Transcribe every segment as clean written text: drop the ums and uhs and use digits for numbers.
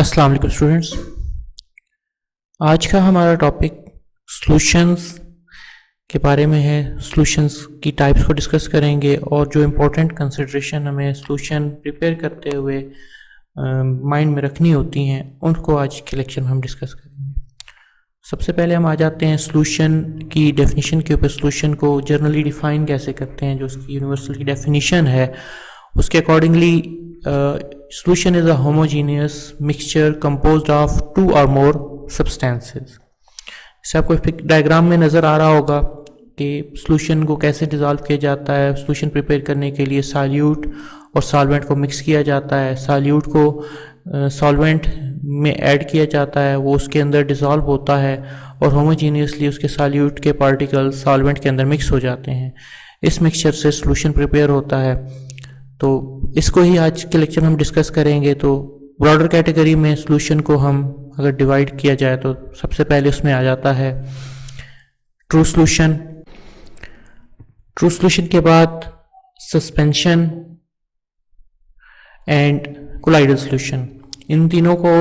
अस्सलाम वालेकुम स्टूडेंट्स। आज का हमारा टॉपिक सॉल्यूशंस के बारे में है। सॉल्यूशंस की टाइप्स को डिस्कस करेंगे और जो इम्पोर्टेंट कंसिडरेशन हमें सॉल्यूशन प्रिपेयर करते हुए माइंड में रखनी होती हैं उनको आज के लेक्चर में हम डिस्कस करेंगे। सबसे पहले हम आ जाते हैं सॉल्यूशन की डेफिनेशन के ऊपर। सॉल्यूशन को जनरली डिफाइन कैसे करते हैं, जो उसकी यूनिवर्सल की डेफिनेशन है उसके accordingly solution is a homogeneous mixture composed of two or more substances। इससे आपको डायग्राम में नज़र आ रहा होगा कि सॉल्यूशन को कैसे डिज़ोल्व किया जाता है। सॉल्यूशन प्रिपेयर करने के लिए सॉल्यूट और सॉल्वेंट को मिक्स किया जाता है। सॉल्यूट को सॉल्वेंट में ऐड किया जाता है, वो उसके अंदर डिज़ोल्व होता है और होमोजीनियसली उसके सॉल्यूट के पार्टिकल्स सॉल्वेंट के अंदर मिक्स हो जाते हैं। इस मिक्सचर से सॉल्यूशन प्रिपेयर होता है। तो इसको ही आज के लेक्चर में हम डिस्कस करेंगे। तो ब्रॉडर कैटेगरी में सॉल्यूशन को हम अगर डिवाइड किया जाए तो सबसे पहले उसमें आ जाता है ट्रू सॉल्यूशन। ट्रू सॉल्यूशन के बाद सस्पेंशन एंड कोलाइडल सॉल्यूशन। इन तीनों को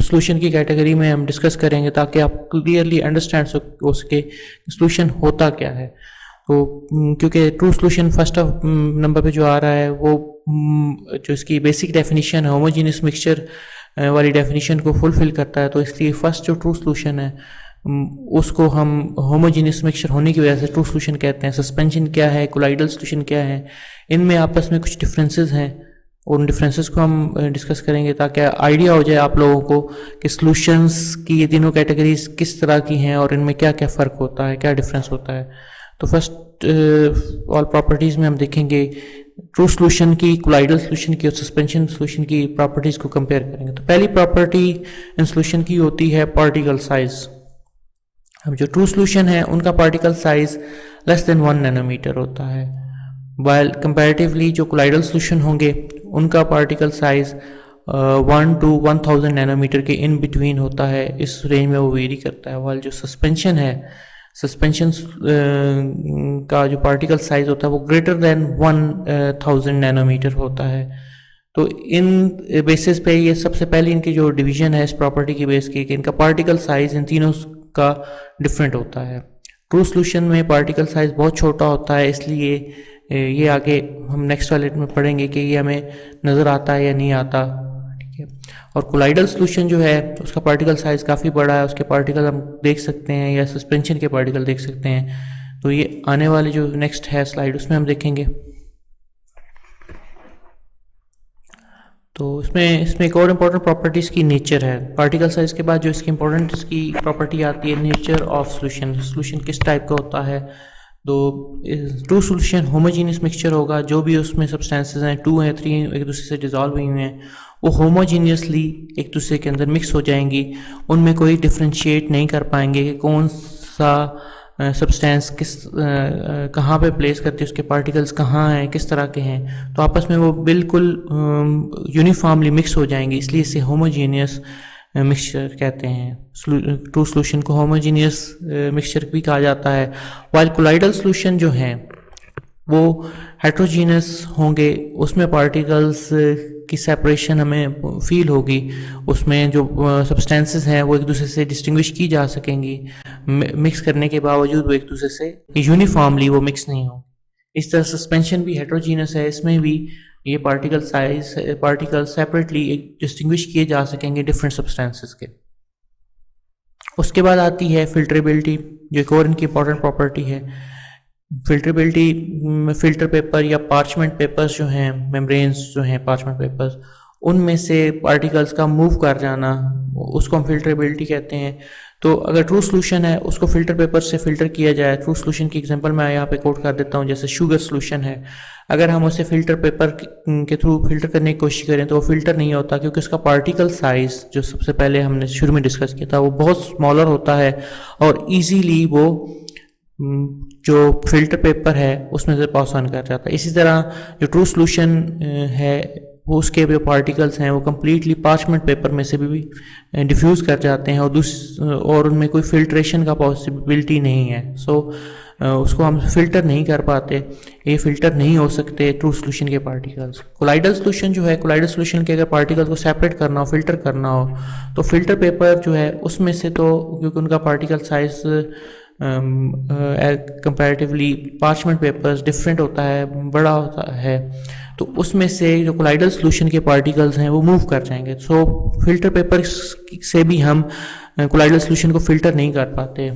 सॉल्यूशन की कैटेगरी में हम डिस्कस करेंगे ताकि आप क्लियरली अंडरस्टैंड हो सके सॉल्यूशन होता क्या है। तो क्योंकि ट्रू सॉल्यूशन फर्स्ट नंबर पे जो आ रहा है वो जो इसकी बेसिक डेफिनेशन है होमोजीनियस मिक्सचर वाली डेफिनेशन को फुलफिल करता है, तो इसलिए फर्स्ट जो ट्रू सॉल्यूशन है उसको हम होमोजीनियस मिक्सचर होने की वजह से ट्रू सॉल्यूशन कहते हैं। सस्पेंशन क्या है, कोलाइडल सॉल्यूशन क्या है, इनमें आपस में कुछ डिफरेंसेस हैं और उन डिफरेंसेस को हम डिस्कस करेंगे ताकि आइडिया हो जाए आप लोगों को कि सॉल्यूशंस की ये तीनों कैटेगरीज किस तरह की हैं और इनमें क्या क्या फ़र्क होता है, क्या डिफरेंस होता है। तो फर्स्ट ऑल प्रॉपर्टीज़ में हम देखेंगे ट्रू सॉल्यूशन की, कोलाइडल सॉल्यूशन की और सस्पेंशन सॉल्यूशन की प्रॉपर्टीज़ को कंपेयर करेंगे। तो पहली प्रॉपर्टी इन सॉल्यूशन की होती है पार्टिकल साइज। अब जो ट्रू सॉल्यूशन है उनका particle size less than 1 nanometre होता है, वाइल कंपैरेटिवली जो कोलाइडल सॉल्यूशन होंगे उनका पार्टिकल साइज 1 to 1000 नैनोमीटर के इन बिटवीन होता है। इस रेंज में वो वेरी करता है। वाइल जो सस्पेंशन है, सस्पेंशन का जो पार्टिकल साइज होता है वो ग्रेटर देन 1000 नैनोमीटर होता है। तो इन बेसिस पे ये सबसे पहले इनकी जो डिवीजन है इस प्रॉपर्टी की बेस की कि इनका पार्टिकल साइज इन तीनों का डिफरेंट होता है। ट्रू सॉल्यूशन में पार्टिकल साइज बहुत छोटा होता है, इसलिए ये आगे हम नेक्स्ट वाले में पढ़ेंगे कि ये हमें नज़र आता है या नहीं आता, ठीक है। और कोलाइडल सॉल्यूशन जो है उसका पार्टिकल साइज काफ़ी बड़ा है, उसके पार्टिकल हम देख सकते हैं या सस्पेंशन के पार्टिकल देख सकते हैं। तो ये आने वाले जो नेक्स्ट है स्लाइड उसमें हम देखेंगे। तो इसमें एक और इम्पोर्टेंट प्रॉपर्टीज़ की नेचर है। पार्टिकल साइज के बाद जो इसकी इम्पोर्टेंट इसकी प्रॉपर्टी आती है नेचर ऑफ सॉल्यूशन। सॉल्यूशन किस टाइप का होता है। तो ट्रू सॉल्यूशन होमोजीनियस मिक्सचर होगा। जो भी उसमें सब्सटेंसेस हैं 2 हैं 3 एक दूसरे से डिज़ोल्व हुई हुए हैं वो होमोजीनियसली एक दूसरे के अंदर मिक्स हो जाएंगी। उनमें कोई डिफ्रेंशिएट नहीं कर पाएंगे कि कौन सा सब्सटेंस किस कहाँ पे प्लेस करती है, उसके पार्टिकल्स कहाँ हैं, किस तरह के हैं। तो आपस में वो बिल्कुल यूनिफॉर्मली मिक्स हो जाएंगी, इसलिए इसे होमोजीनियस मिक्सचर कहते हैं। ट्रू सॉल्यूशन को होमोजीनियस मिक्सचर भी कहा जाता है। वाइल कोलाइडल सॉल्यूशन जो हैं वो हेट्रोजीनियस होंगे, उसमें पार्टिकल्स की सेपरेशन हमें फील होगी। उसमें जो सब्सटेंसेस हैं वो एक दूसरे से डिस्टिंग्विश की जा सकेंगी, मिक्स करने के बावजूद वो एक दूसरे से यूनिफॉर्मली वो मिक्स नहीं हो। इस तरह सस्पेंशन भी हेट्रोजीनियस है, इसमें भी ये पार्टिकल सेपरेटली डिस्टिंग्विश किए जा सकेंगे डिफरेंट सब्सटेंसेस के। उसके बाद आती है फिल्टरेबिलिटी, जो एक और इनकी इंपॉर्टेंट प्रॉपर्टी है। फिल्टरेबिलिटी फिल्टर पेपर या पार्चमेंट पेपर्स जो हैं, मेम्ब्रेन्स जो हैं पार्चमेंट पेपर्स, उनमें से पार्टिकल्स का मूव कर जाना उसको हम फिल्टरेबिलिटी कहते हैं। तो अगर ट्रू सॉल्यूशन है उसको फिल्टर पेपर से फिल्टर किया जाए। ट्रू सॉल्यूशन की एग्जांपल मैं यहाँ पे कोट कर देता हूँ, जैसे शुगर सॉल्यूशन है, अगर हम उसे फिल्टर पेपर के थ्रू फिल्टर करने की कोशिश करें तो वो फिल्टर नहीं होता, क्योंकि उसका पार्टिकल साइज जो सबसे पहले हमने शुरू में डिस्कस किया था वो बहुत स्मॉलर होता है और ईजीली वो जो फिल्टर पेपर है उसमें से पास ऑन कर जाता है। इसी तरह जो ट्रू सॉल्यूशन है वो उसके जो पार्टिकल्स हैं वो कम्प्लीटली पार्चमेंट पेपर में से भी डिफ्यूज़ कर जाते हैं और उनमें कोई फिल्ट्रेशन का पॉसिबिलिटी नहीं है। सो उसको हम फिल्टर नहीं कर पाते, ये फिल्टर नहीं हो सकते ट्रू सोल्यूशन के पार्टिकल्स। कोलाइडल सोल्यूशन जो है, कोलाइडल सोल्यूशन के अगर पार्टिकल्स को सेपरेट करना हो, फिल्टर करना हो, तो फिल्टर पेपर जो है उसमें से तो क्योंकि उनका particle size comparatively parchment papers different होता है, बड़ा होता है, तो उसमें से जो कोलाइडल सोल्यूशन के पार्टिकल्स हैं वो मूव कर जाएंगे। सो फिल्टर पेपर से भी हम कोलाइडल सोल्यूशन को फिल्टर नहीं कर पाते,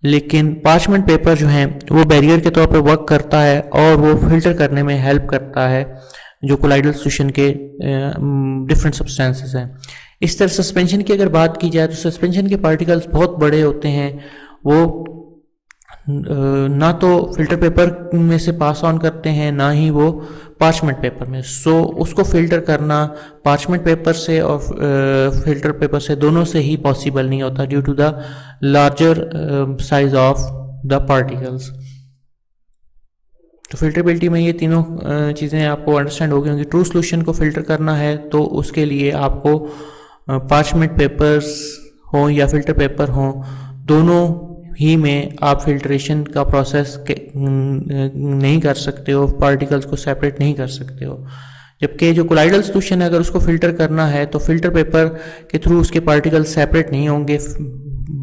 लेकिन पार्चमेंट पेपर जो है वो बैरियर के तौर पर वर्क करता है और वो फिल्टर करने में हेल्प करता है जो कोलाइडल सोल्यूशन के डिफरेंट सब्सटेंसेस हैं। इस तरह सस्पेंशन की अगर बात की जाए तो सस्पेंशन के पार्टिकल्स बहुत बड़े होते हैं, वो ना तो फिल्टर पेपर में से पास ऑन करते हैं ना ही वो पार्चमेंट पेपर में। सो उसको फिल्टर करना पार्चमेंट पेपर से और फिल्टर पेपर से दोनों से ही पॉसिबल नहीं होता due to the larger size of the particles. तो फिल्टरेबिलिटी में ये तीनों चीज़ें आपको अंडरस्टैंड हो गई होंगी। ट्रू सोल्यूशन को फिल्टर करना है तो उसके लिए आपको पार्चमेंट पेपर्स हो या फिल्टर पेपर हो, दोनों ही में आप फिल्ट्रेशन का प्रोसेस नहीं कर सकते हो, पार्टिकल्स को सेपरेट नहीं कर सकते हो। जबकि जो कोलाइडल सोल्यूशन है अगर उसको फिल्टर करना है तो फिल्टर पेपर के थ्रू उसके पार्टिकल्स सेपरेट नहीं होंगे,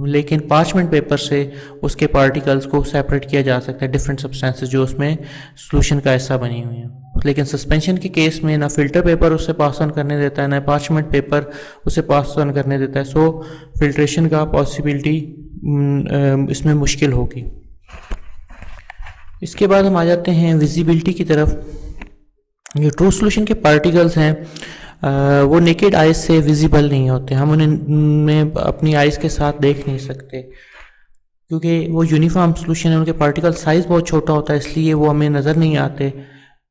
लेकिन पार्चमेंट पेपर से उसके पार्टिकल्स को सेपरेट किया जा सकता है, डिफरेंट सब्सटेंसेस जो उसमें सोल्यूशन का हिस्सा बनी हुई हैं। लेकिन सस्पेंशन के केस में ना फिल्टर पेपर उसे पास ऑन करने देता है ना पार्चमेंट पेपर उसे पास ऑन करने देता है। सो फिल्ट्रेशन का पॉसिबिलिटी इसमें मुश्किल होगी। इसके बाद हम आ जाते हैं विजिबिलिटी की तरफ। ये ट्रू सोल्यूशन के पार्टिकल्स हैं वो नेकेड आइज से विजिबल नहीं होते, हम उन्हें अपनी आइज के साथ देख नहीं सकते क्योंकि वो यूनिफॉर्म सोल्यूशन है, उनके पार्टिकल साइज बहुत छोटा होता है इसलिए वो हमें नज़र नहीं आते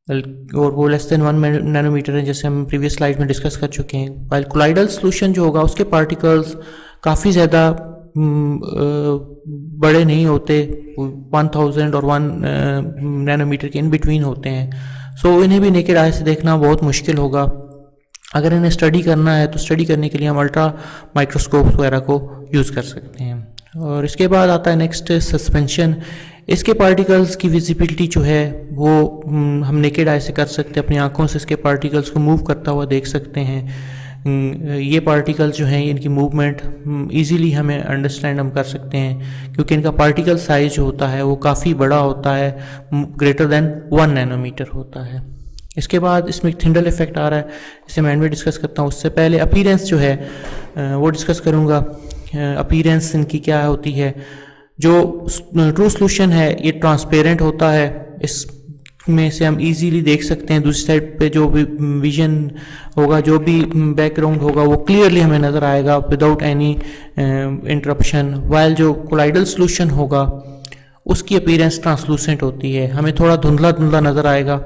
और वो लेस देन 1 नैनोमीटर है जैसे हम प्रीवियस स्लाइड में डिस्कस कर चुके हैं। वाइल कोलाइडल सोल्यूशन जो होगा उसके पार्टिकल्स काफ़ी ज़्यादा बड़े नहीं होते, 1000 और 1 नैनोमीटर के इन बिटवीन होते हैं। सो इन्हें भी नेकेड आई से देखना बहुत मुश्किल होगा। अगर इन्हें स्टडी करना है तो स्टडी करने के लिए हम अल्ट्रा माइक्रोस्कोप वगैरह को यूज़ कर सकते हैं। और इसके बाद आता है नेक्स्ट सस्पेंशन। इसके पार्टिकल्स की विजिबिलिटी जो है वो हम नेकेड आई से कर सकते हैं, अपनी आंखों से इसके पार्टिकल्स को मूव करता हुआ देख सकते हैं। ये पार्टिकल्स जो हैं इनकी मूवमेंट इजीली हमें अंडरस्टैंड हम कर सकते हैं क्योंकि इनका पार्टिकल साइज जो होता है वो काफ़ी बड़ा होता है, ग्रेटर देन 1 नैनोमीटर होता है। इसके बाद इसमें थिंडल इफेक्ट आ रहा है, इसे मैं एंड में डिस्कस करता हूँ। उससे पहले अपीयरेंस जो है वो डिस्कस करूँगा। अपीयरेंस इनकी क्या होती है। जो ट्रू सोल्यूशन है ये ट्रांसपेरेंट होता है, इसमें से हम इजीली देख सकते हैं दूसरी साइड पे जो भी विजन होगा, जो भी बैकग्राउंड होगा वो क्लियरली हमें नज़र आएगा विदाउट एनी इंटरप्शन। वाइल जो कोलाइडल सोल्यूशन होगा उसकी अपीयरेंस ट्रांसलूसेंट होती है, हमें थोड़ा धुंधला धुंधला नज़र आएगा।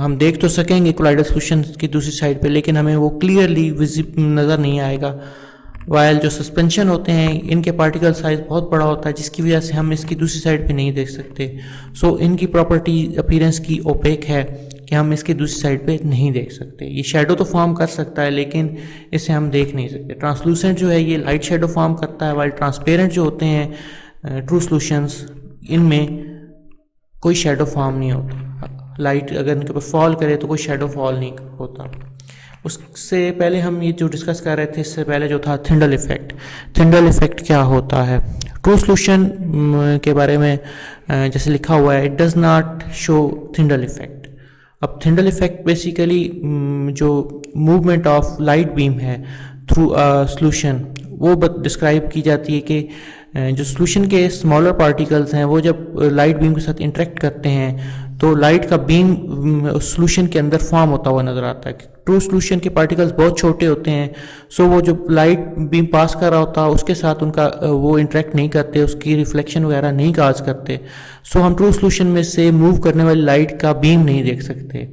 हम देख तो सकेंगे कोलाइडल सोल्यूशन की दूसरी साइड पे लेकिन हमें वो क्लियरली नज़र नहीं आएगा। वाइल जो सस्पेंशन होते हैं इनके पार्टिकल साइज बहुत बड़ा होता है जिसकी वजह से हम इसकी दूसरी साइड पे नहीं देख सकते। सो इनकी प्रॉपर्टी अपीयरेंस की ओपेक है कि हम इसकी दूसरी साइड पे नहीं देख सकते। ये शेडो तो फॉर्म कर सकता है लेकिन इसे हम देख नहीं सकते। ट्रांसलूसेंट जो है ये लाइट शेडो फॉर्म करता है, वाइल ट्रांसपेरेंट जो होते हैं ट्रू सोल्यूशंस इनमें कोई शेडो फॉर्म नहीं होता, लाइट अगर इनके ऊपर फॉल करे तो कोई शेडो फॉल नहीं होता। उससे पहले हम ये जो डिस्कस कर रहे थे इससे पहले जो था थिंडल इफेक्ट। थिंडल इफेक्ट क्या होता है ट्रू सोल्यूशन के बारे में जैसे लिखा हुआ है, it does not show Tyndall effect. अब थिंडल इफेक्ट बेसिकली जो मूवमेंट ऑफ लाइट बीम है थ्रू सोल्यूशन वो डिस्क्राइब की जाती है कि जो सोल्यूशन के स्मॉलर पार्टिकल्स हैं वो जब लाइट बीम के साथ इंटरेक्ट करते हैं तो लाइट का बीम सोल्यूशन के अंदर फॉर्म होता हुआ नज़र आता है। ट्रू सोल्यूशन के पार्टिकल्स बहुत छोटे होते हैं, सो वो जो लाइट बीम पास कर रहा होता है उसके साथ उनका वो इंटरेक्ट नहीं करते, उसकी रिफ्लेक्शन वगैरह नहीं काज करते। सो हम ट्रू सोल्यूशन में से मूव करने वाली लाइट का बीम नहीं देख सकते।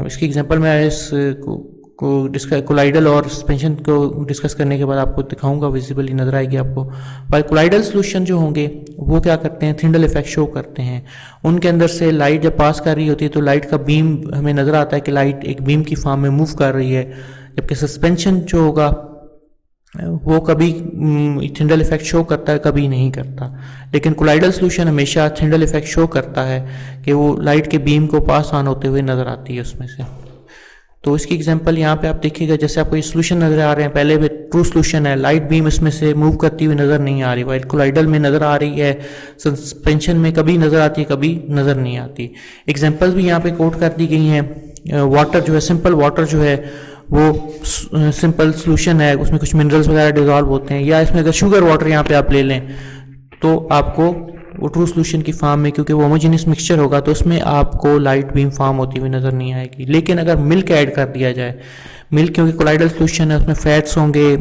इसकी एग्जांपल मैं इस कोलाइडल और सस्पेंशन को डिस्कस करने के बाद आपको दिखाऊंगा, विजिबली नजर आएगी आपको। पर कोलाइडल सोल्यूशन जो होंगे वो क्या करते हैं, थिंडल इफेक्ट शो करते हैं। उनके अंदर से लाइट जब पास कर रही होती है तो लाइट का बीम हमें नज़र आता है कि लाइट एक बीम की फॉर्म में मूव कर रही है। जबकि सस्पेंशन जो होगा वो कभी थिंडल इफेक्ट शो करता है, कभी नहीं करता। लेकिन कोलाइडल सोल्यूशन हमेशा थिंडल इफेक्ट शो करता है कि वो लाइट के बीम को पास ऑन होते हुए नज़र आती है उसमें से। तो इसकी एग्जांपल यहाँ पे आप देखिएगा, जैसे आपको ये सोल्यूशन नज़र आ रहे हैं, पहले भी ट्रू सोल्यूशन है, लाइट बीम इसमें से मूव करती हुई नज़र नहीं आ रही, वाइल कोलाइडल में नज़र आ रही है, सस्पेंशन में कभी नज़र आती है, कभी नज़र नहीं आती। एग्जाम्पल्स भी यहाँ पे कोट कर दी गई हैं। वाटर जो है, सिंपल वाटर जो है वो सिंपल सोल्यूशन है, उसमें कुछ मिनरल्स वगैरह डिजॉल्व होते हैं। या इसमें अगर शुगर वाटर यहाँ पे आप ले लें तो आपको वो ट्रू सोल्यूशन की फॉर्म में, क्योंकि वो होमोजेनियस मिक्सचर होगा, तो उसमें आपको लाइट बीम फॉर्म होती हुई नज़र नहीं आएगी। लेकिन अगर मिल्क ऐड कर दिया जाए, मिल्क क्योंकि कोलाइडल सोल्यूशन है, उसमें फैट्स होंगे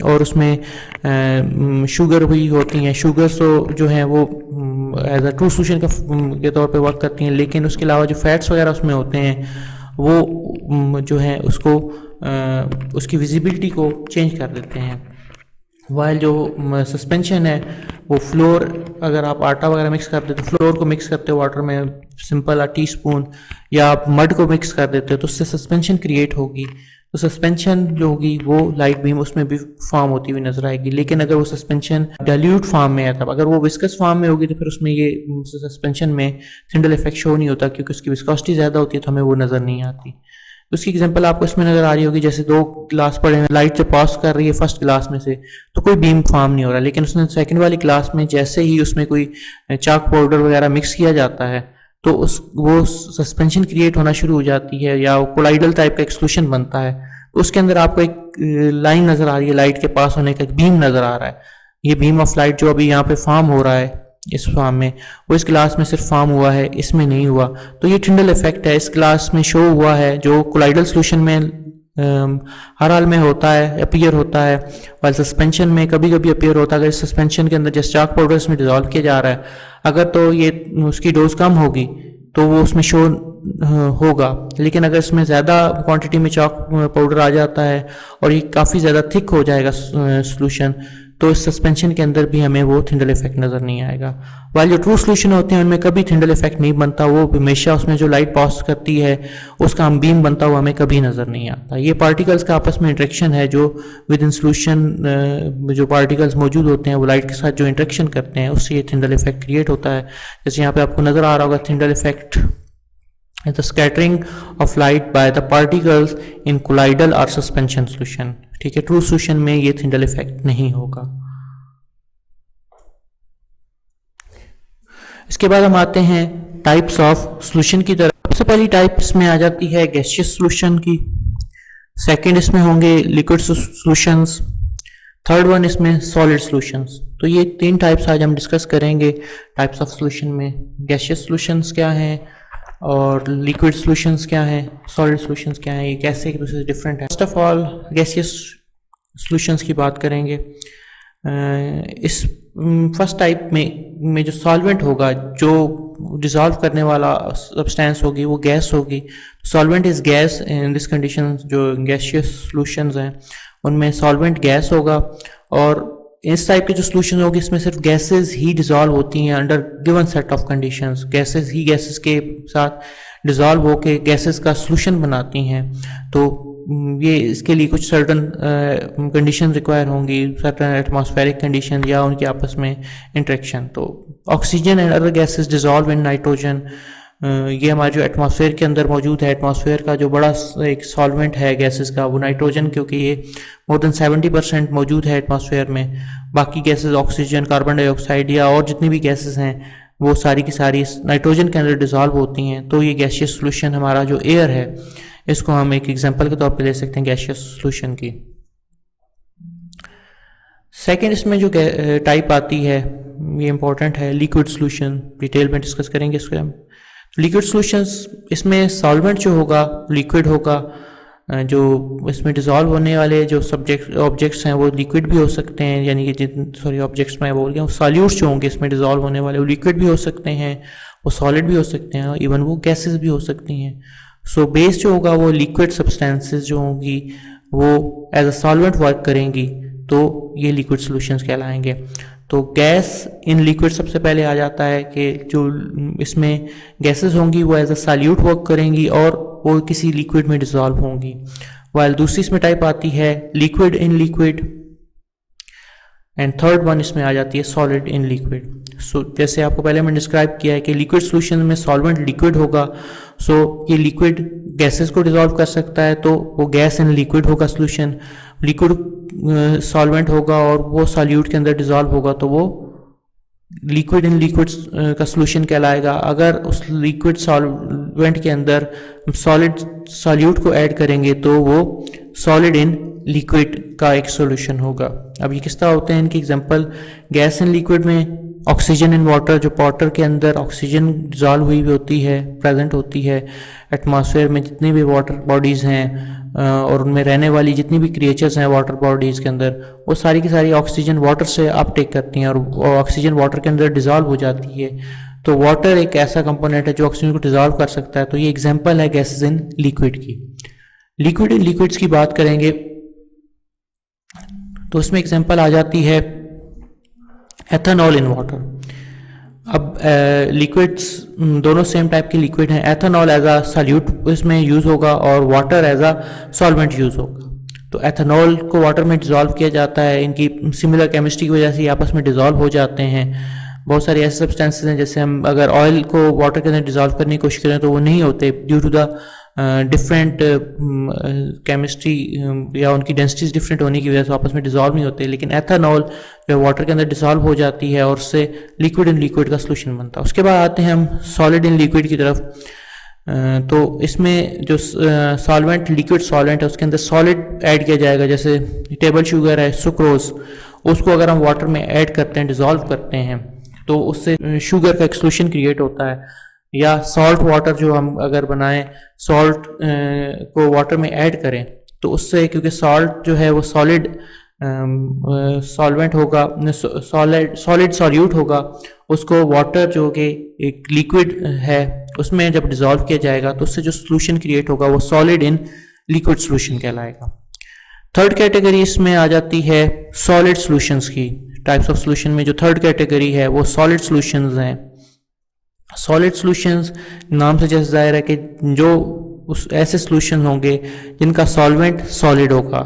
और उसमें शुगर भी होती हैं। शुगर्स तो जो हैं वो एज अ ट्रू सोल्यूशन के तौर पे वर्क करती हैं, लेकिन उसके अलावा जो फैट्स वगैरह उसमें होते हैं वो जो है उसको उसकी विजिबिलिटी को चेंज कर देते हैं। वाइल जो सस्पेंशन है वो फ्लोर, अगर आप आटा वगैरह मिक्स कर देते हो, फ्लोर को मिक्स करते हो वाटर में, सिंपल टीस्पून, या आप मड को मिक्स कर देते हो, तो उससे सस्पेंशन क्रिएट होगी। तो सस्पेंशन जो होगी वो लाइट बीम उसमें भी फॉर्म होती हुई नजर आएगी। लेकिन अगर वो सस्पेंशन डाइल्यूट फॉर्म में है, तब अगर वो विस्कस फॉर्म में होगी तो फिर उसमें ये सस्पेंशन में थिंडल इफेक्ट शो नहीं होता, क्योंकि उसकी विस्कोसिटी ज़्यादा होती है तो हमें वो नज़र नहीं आती। उसकी एग्जांपल आपको इसमें नजर आ रही होगी, जैसे दो ग्लास पड़े हैं, लाइट जब पास कर रही है फर्स्ट ग्लास में से तो कोई बीम फॉर्म नहीं हो रहा, लेकिन उसने सेकंड वाली ग्लास में जैसे ही उसमें कोई चाक पाउडर वगैरह मिक्स किया जाता है तो वो सस्पेंशन क्रिएट होना शुरू हो जाती है, या कोलाइडल टाइप का एक्सक्लूशन बनता है। तो उसके अंदर आपको एक लाइन नजर आ रही है, लाइट के पास होने का एक बीम नजर आ रहा है। ये बीम ऑफ लाइट जो अभी यहाँ पे फॉर्म हो रहा है इस फॉर्म में, वो इस क्लास में सिर्फ फॉर्म हुआ है, इसमें नहीं हुआ। तो ये टिंडल इफेक्ट है, इस क्लास में शो हुआ है, जो कोलाइडल सोल्यूशन में हर हाल में होता है, अपीयर होता है, वाइल सस्पेंशन में कभी कभी अपीयर होता है। अगर इस सस्पेंशन के अंदर जैसे चाक पाउडर इसमें डिजॉल्व किया जा रहा है, अगर तो ये उसकी डोज कम होगी तो वो उसमें शो होगा। लेकिन अगर इसमें ज़्यादा क्वांटिटी में चाक पाउडर आ जाता है और ये काफ़ी ज़्यादा थिक हो जाएगा सोल्यूशन, तो इस सस्पेंशन के अंदर भी हमें वो थिंडल इफेक्ट नज़र नहीं आएगा। वाइल जो ट्रू सोल्यूशन होते हैं उनमें कभी थिंडल इफेक्ट नहीं बनता, वो हमेशा उसमें जो लाइट पास करती है उसका हम बीम बनता हुआ हमें कभी नज़र नहीं आता। ये पार्टिकल्स का आपस में इंटरेक्शन है, जो विद इन सोल्यूशन जो पार्टिकल्स मौजूद होते हैं वो लाइट के साथ जो इंटरेक्शन करते हैं उससे ये थिंडल इफेक्ट क्रिएट होता है। जैसे यहाँ पे आपको नज़र आ रहा होगा, थिंडल effect the scattering of light by the particles in colloidal or suspension solution। ठीक है, ट्रू सोल्यूशन में ये थिंडल इफेक्ट नहीं होगा। इसके बाद हम आते हैं टाइप्स ऑफ सोल्यूशन की तरफ। सबसे पहली टाइप इसमें आ जाती है गैसियस सोल्यूशन की, सेकंड इसमें होंगे लिक्विड सोल्यूशंस, थर्ड वन इसमें सॉलिड सोल्यूशंस। तो ये तीन टाइप्स आज हम डिस्कस करेंगे टाइप्स ऑफ सोल्यूशन में। गैसियस सोल्यूशंस क्या हैं और लिक्विड सॉल्यूशंस क्या हैं, सॉलिड सॉल्यूशंस क्या हैं, ये कैसे एक दूसरे से डिफरेंट है। First of all gaseous solutions की बात करेंगे। इस फर्स्ट टाइप में जो सॉल्वेंट होगा, जो डिसॉल्व करने वाला सब्सटेंस होगी वो गैस होगी। Solvent is gas in this condition. जो गैसियस सॉल्यूशंस हैं उनमें सॉल्वेंट गैस होगा, और इस टाइप के जो सोल्यूशन होगी इसमें सिर्फ गैसेस ही डिजॉल्व होती हैं under given set of conditions. Gases he gases के साथ डिजॉल्व होके गैसेस का सोल्यूशन बनाती हैं। तो ये इसके लिए कुछ सर्टन कंडीशन रिक्वायर होंगी, सर्टन एटमॉस्फेरिक कंडीशन या उनके आपस में इंटरेक्शन। तो oxygen and other gases dissolve in nitrogen. ये हमारे जो एटमॉस्फेयर के अंदर मौजूद है, एटमॉस्फेयर का जो बड़ा एक सॉल्वेंट है गैसेस का वो नाइट्रोजन, क्योंकि ये मोर देन 70% मौजूद है एटमॉस्फेयर में। बाकी गैसेस ऑक्सीजन, कार्बन डाइऑक्साइड या और जितनी भी गैसेस हैं वो सारी की सारी नाइट्रोजन के अंदर डिजॉल्व होती हैं। तो ये गैसियस सोल्यूशन हमारा जो एयर है इसको हम एक एग्जांपल के तौर पे ले सकते हैं गैसियस सोल्यूशन की। सेकेंड इसमें जो टाइप आती है ये इंपॉर्टेंट है, लिक्विड सोल्यूशन। डिटेल में डिस्कस करेंगे इसको हम। लिक्विड सॉल्यूशंस इसमें सॉल्वेंट जो होगा लिक्विड होगा, जो इसमें डिजॉल्व होने वाले जो ऑब्जेक्ट्स हैं वो लिक्विड भी हो सकते हैं, यानी कि ऑब्जेक्ट्स मैं बोल गया हूँ, सॉल्यूट्स जो होंगे इसमें डिजॉल्व होने वाले वो लिक्विड भी हो सकते हैं, वो सॉलिड भी हो सकते हैं, इवन वो गैसेस भी हो सकती हैं। सो बेस जो होगा वो लिक्विड सब्सटेंसेस जो होंगी वो एज अ सॉल्वेंट वर्क करेंगी, तो ये लिक्विड सॉल्यूशंस कहलाएंगे। तो गैस इन लिक्विड सबसे पहले आ जाता है कि जो इसमें गैसेस होंगी वो एज अ सॉल्यूट वर्क करेंगी और वो किसी लिक्विड में डिसॉल्व होंगी। वाइल दूसरी इसमें टाइप आती है liquid in liquid. And third one इसमें आ जाती है सॉलिड इन लिक्विड। सो जैसे आपको पहले मैंने डिस्क्राइब किया है कि लिक्विड सॉल्यूशन में सॉल्वेंट लिक्विड होगा, सो ये लिक्विड गैसेस को डिसॉल्व कर सकता है, तो वो गैस इन लिक्विड होगा सॉल्यूशन। लिक्विड सॉल्वेंट होगा और वो सॉल्यूट के अंदर डिसॉल्व होगा, तो वो लिक्विड इन लिक्विड का सॉल्यूशन कहलाएगा। अगर उस लिक्विड सॉल्वेंट के अंदर सॉलिड सॉल्यूट को ऐड करेंगे तो वो सॉलिड इन लिक्विड का एक सॉल्यूशन होगा। अब ये किस तरह होते हैं इनकी एग्जांपल, गैस इन लिक्विड में ऑक्सीजन इन वाटर, जो वाटर के अंदर ऑक्सीजन डिजॉल्व हुई भी होती है, प्रेजेंट होती है। एटमॉस्फेयर में जितनी भी वाटर बॉडीज़ हैं और उनमें रहने वाली जितनी भी क्रिएचर्स हैं वाटर बॉडीज़ के अंदर, वो सारी की सारी ऑक्सीजन वाटर से अपटेक करती हैं और ऑक्सीजन वाटर के अंदर डिजॉल्व हो जाती है। तो वाटर एक ऐसा कंपोनेंट है जो ऑक्सीजन को डिजॉल्व कर सकता है। तो ये एग्जांपल है गैसेस इन लिक्विड की। लिक्विड इन लिक्विड्स की बात करेंगे तो उसमें एग्जांपल आ जाती है एथेनॉल इन वाटर। अब लिक्विड्स दोनों सेम टाइप के लिक्विड हैं। एथेनॉल एज अ सॉल्यूट इसमें यूज़ होगा और water as a solvent use होगा। तो एथेनॉल को वाटर में डिज़ोल्व किया जाता है, इनकी सिमिलर केमिस्ट्री की वजह से ये आपस में डिज़ोल्व हो जाते हैं। बहुत सारी ऐसे सब्सटेंसेस हैं, जैसे हम अगर ऑयल को वाटर के अंदर डिज़ोल्व करने की कोशिश करें तो वो नहीं होते, due to the different chemistry या उनकी डेंसिटीज डिफरेंट होने की वजह से आपस में डिज़ोल्व नहीं होते। लेकिन एथेनॉल जो वाटर के अंदर डिज़ोल्व हो जाती है और उससे लिक्विड इन लिक्विड का सॉल्यूशन बनता है। उसके बाद आते हैं हम सॉलिड इन लिक्विड की तरफ। तो इसमें जो सॉल्वेंट लिक्विड सॉल्वेंट है उसके अंदर सॉलिड ऐड किया जाएगा, जैसे टेबल शुगर है, सुक्रोज, उसको अगर हम वाटर में ऐड करते हैं, डिज़ोल्व करते हैं, तो उससे शुगर का एक सॉल्यूशन क्रिएट होता है। या सॉल्ट वाटर जो हम अगर बनाएं, सॉल्ट को वाटर में ऐड करें तो उससे, क्योंकि सॉल्ट जो है वो सॉलिड सॉल्वेंट होगा, सॉलिड सॉल्यूट होगा, उसको वाटर जो कि एक लिक्विड है उसमें जब डिसॉल्व किया जाएगा तो उससे जो सॉल्यूशन क्रिएट होगा वो सॉलिड इन लिक्विड सॉल्यूशन कहलाएगा। थर्ड कैटेगरी इसमें आ जाती है सॉलिड सॉल्यूशंस की। टाइप्स ऑफ सॉल्यूशन में जो थर्ड कैटेगरी है वो सॉलिड सॉल्यूशंस हैं। सॉलिड सॉल्यूशंस नाम से जैसे जाहिर है कि जो उस ऐसे सॉल्यूशन होंगे जिनका सॉल्वेंट सॉलिड होगा।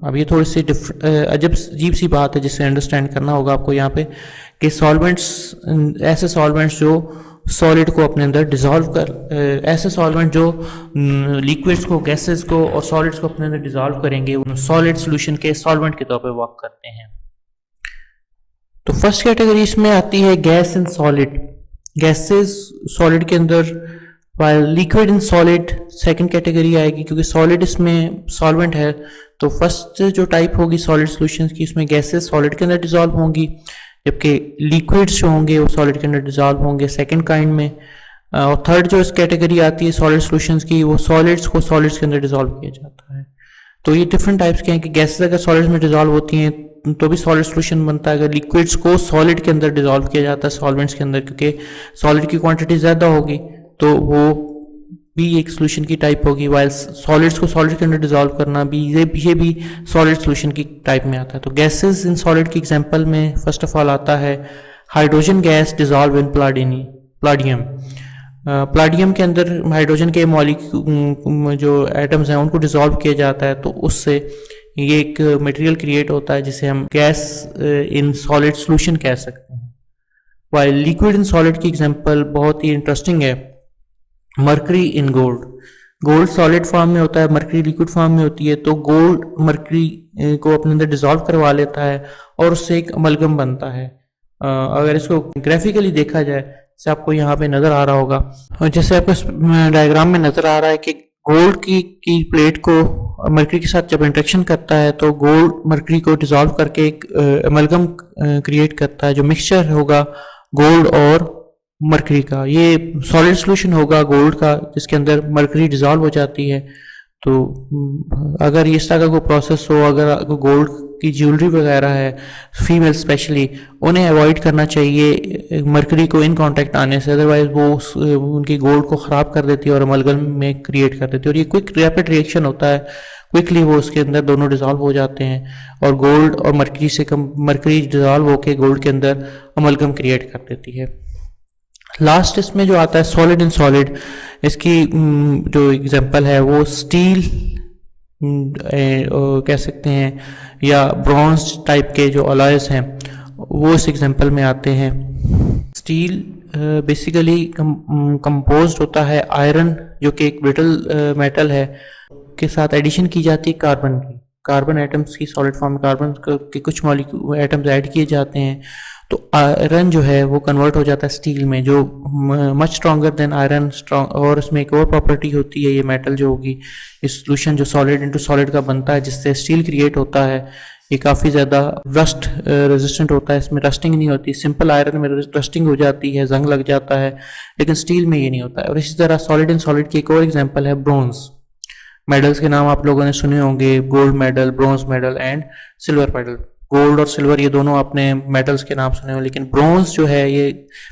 अब ये थोड़ी सी अजीब सी बात है जिसे अंडरस्टैंड करना होगा आपको यहाँ पे, कि सॉल्वेंट्स, ऐसे सॉल्वेंट्स जो सॉलिड को अपने अंदर डिसॉल्व कर, ऐसे सॉल्वेंट जो लिक्विड्स को, गैसेस को और सॉलिड्स को अपने अंदर डिसॉल्व करेंगे, उन सॉलिड सॉल्यूशन के सॉल्वेंट के तौर पे वर्क करते हैं। तो फर्स्ट कैटेगरी इसमें आती है gas in solid, gases solid के अंदर, while liquid in solid second category आएगी, क्योंकि सॉलिड इसमें सॉल्वेंट है। तो फर्स्ट जो टाइप होगी सॉलिड सॉल्यूशंस की, इसमें गैसेस सॉलिड के अंदर डिसॉल्व होंगी, जबकि लिक्विड्स जो होंगे वो सॉलिड के अंदर डिसॉल्व होंगे सेकंड काइंड में। और थर्ड जो इस कैटेगरी आती है सॉलिड सॉल्यूशंस की, वो सॉलिड्स को सॉलिड्स के अंदर डिसॉल्व किया जाता है। तो ये डिफरेंट टाइप्स के हैं कि गैसेस अगर सॉलिड्स में डिसॉल्व होती हैं तो भी सॉलिड सॉल्यूशन बनता है। अगर लिक्विड्स को सॉलिड के अंदर डिसॉल्व किया जाता है सॉल्वेंट्स के अंदर, क्योंकि सॉलिड की क्वांटिटी ज़्यादा होगी, तो वो भी एक सॉल्यूशन की टाइप होगी। वाइल सॉलिड्स को सॉलिड के अंदर डिसॉल्व करना भी, ये भी सॉलिड सॉल्यूशन की टाइप में आता है। तो गैसेस इन सॉलिड की एग्जांपल में फर्स्ट ऑफ ऑल आता है hydrogen gas dissolve in palladium. Palladium के अंदर हाइड्रोजन के मॉलिक्यूल जो एटम्स हैं उनको डिसॉल्व किया जाता है, तो उससे ये एक मटेरियल क्रिएट होता है जिसे हम गैस इन सॉलिड सॉल्यूशन कह सकते हैं। वाइल लिक्विड इन सॉलिड की एग्जांपल बहुत ही इंटरेस्टिंग है, mercury in gold. Gold solid form में होता है, मर्करी लिक्विड फॉर्म में होती है। तो गोल्ड मर्करी को अपने अंदर डिसॉल्व करवा लेता है और उससे एक अमलगम बनता है। अगर इसको ग्राफिकली देखा जाए, जैसे आपको यहाँ पे नजर आ रहा होगा, और जैसे आपको डायग्राम में नजर आ रहा है कि गोल्ड की प्लेट को मर्करी के साथ जब इंट्रेक्शन करता है तो गोल्ड मर्करी को डिसॉल्व करके एक अमलगम क्रिएट करता है, जो मिक्सचर होगा गोल्ड और मर्करी का। ये सॉलिड सॉल्यूशन होगा गोल्ड का, जिसके अंदर मर्करी डिसॉल्व हो जाती है। तो अगर इस तरह का कोई प्रोसेस हो, अगर गोल्ड की ज्वेलरी वगैरह है, फीमेल स्पेशली, उन्हें अवॉइड करना चाहिए मर्करी को इन कांटेक्ट आने से, अदरवाइज वो उनकी गोल्ड को ख़राब कर देती है और अमलगम में क्रिएट कर देती है। और ये क्विक रैपिड रिएक्शन होता है, क्विकली वो उसके अंदर दोनों डिसॉल्व हो जाते हैं और गोल्ड और मर्करी से मर्करी डिसॉल्व होकर गोल्ड के अंदर अमलगम क्रिएट कर देती है। लास्ट इसमें जो आता है सॉलिड इन सॉलिड, इसकी जो एग्जांपल है वो स्टील कह सकते हैं या ब्रॉन्ज टाइप के जो अलॉयज हैं वो इस एग्जांपल में आते हैं। स्टील बेसिकली कंपोज्ड होता है आयरन, जो कि एक ब्रिटल मेटल है, के साथ एडिशन की जाती है कार्बन की, कार्बन एटम्स की, सॉलिड फॉर्म कार्बन के कुछ मॉलिक्यूल एटम्स ऐड किए जाते हैं, तो आयरन जो है वो कन्वर्ट हो जाता है स्टील में, जो much stronger than iron strong. और इसमें एक और प्रॉपर्टी होती है, ये मेटल जो होगी, इस सोल्यूशन जो सॉलिड इनटू सॉलिड का बनता है, जिससे स्टील क्रिएट होता है, ये काफ़ी ज़्यादा रस्ट रेजिस्टेंट होता है, इसमें रस्टिंग नहीं होती। सिंपल आयरन में रस्टिंग हो जाती है, जंग लग जाता है, लेकिन स्टील में ये नहीं होता है। और इसी तरह सॉलिड इन सॉलिड की एक और एग्जांपल है ब्रोंज। मेडल्स के नाम आप लोगों ने सुने होंगे, gold medal, bronze medal and silver medal. Gold और सिल्वर ये दोनों आपने मेटल्स के नाम सुने हो, लेकिन ब्रोंज जो है ये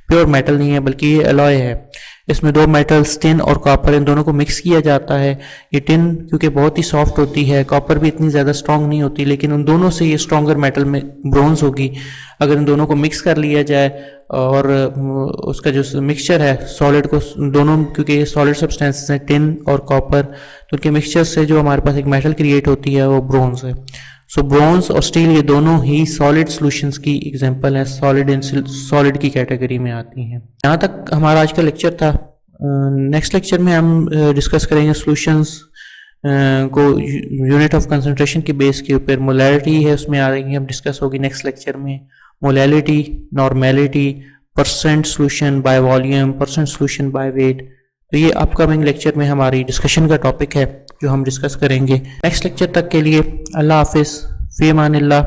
प्योर मेटल नहीं है, बल्कि ये एलॉय है। इसमें दो मेटल्स टिन और कॉपर, इन दोनों को मिक्स किया जाता है। ये टिन क्योंकि बहुत ही सॉफ्ट होती है, कॉपर भी इतनी ज़्यादा स्ट्रांग नहीं होती, लेकिन उन दोनों से ये स्ट्रॉन्गर मेटल में ब्रोंज होगी। अगर इन दोनों को मिक्स कर लिया जाए और उसका जो मिक्सचर है सॉलिड को, दोनों क्योंकि ये सॉलिड सब्सटेंसेस हैं टिन और कॉपर, तो उनके मिक्सचर से जो हमारे पास एक मेटल क्रिएट होती है वो ब्रोंज है। सो ब्रोंज और स्टील ये दोनों ही सॉलिड सॉल्यूशंस की एग्जांपल है, सॉलिड इन सॉलिड की कैटेगरी में आती हैं। यहाँ तक हमारा आज का लेक्चर था। नेक्स्ट लेक्चर में हम डिस्कस करेंगे सॉल्यूशंस को यूनिट ऑफ कंसंट्रेशन के बेस के ऊपर। मोलैलिटी है उसमें आ रही है, हम डिस्कस होगी नेक्स्ट लेक्चर में। Molality, normality, percent solution by volume, percent solution by weight, तो ये अपकमिंग लेक्चर में हमारी डिस्कशन का टॉपिक है जो हम डिस्कस करेंगे। नेक्स्ट लेक्चर तक के लिए अल्लाह हाफिज़, फ़ी अमानिल्लाह।